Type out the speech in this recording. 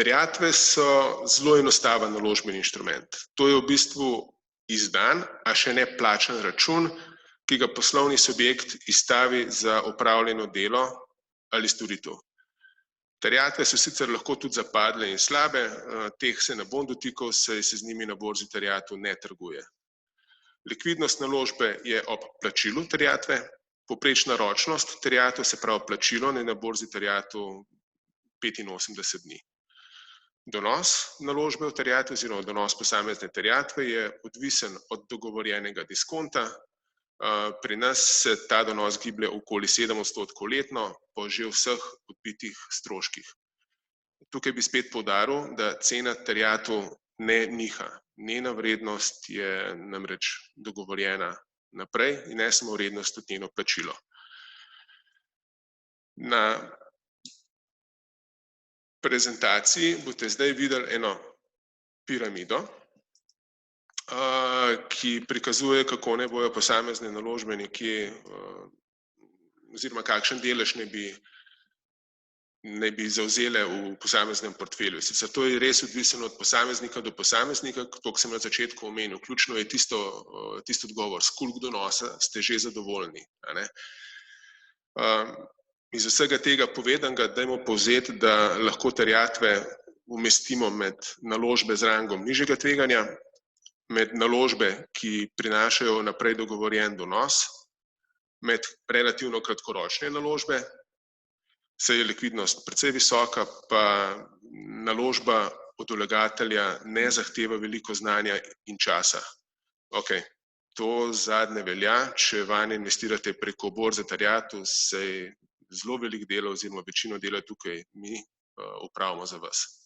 Terjatve so zelo enostaven naložbeni inštrument. To je v bistvu izdan, a še ne plačan račun, ki ga poslovni subjekt izstavi za opravljeno delo ali storitev. Terjatve so sicer lahko tudi zapadle in slabe, teh se ne bom dotikal, saj se z njimi na borzi terjatev ne trguje. Likvidnost naložbe je ob plačilu terjatve, povprečna ročnost terjatev, se pravi plačilo na borzi terjatev 85 dni. Donos naložbe v terjatve oziroma donos posamezne terjatve je odvisen od dogovorjenega diskonta. Pri nas se ta donos giblje okoli 7% letno po že vseh odbitih stroških. Tukaj bi spet poudaril, da cena terjatev ne niha. Njena vrednost je namreč dogovorjena naprej in ne samo vrednost, tudi njeno plačilo. Na prezentaciji boste zdaj videli eno piramido, ki prikazuje, kako naj bojo posamezne naložbe nekje, oziroma kakšen delež naj bi zavzele v posameznem portfelju. Sicer to je res odvisno od posameznika do posameznika, to sem na začetku omenil, ključno je tisti odgovor, s koliko donosa ste že zadovoljni, a ne. Iz vsega tega povedanega dajmo povzeti, da lahko terjatve umestimo med naložbe z rangom nižjega tveganja, med naložbe, ki prinašajo naprej dogovorjen donos, med relativno kratkoročne naložbe, saj je likvidnost precej visoka, pa naložba od vlagatelja ne zahteva veliko znanja in časa. Okej, to zadnje velja, če vanj investirate preko borze terjatev, saj zelo veliko dela oziroma večino dela tukaj mi opravimo za vas.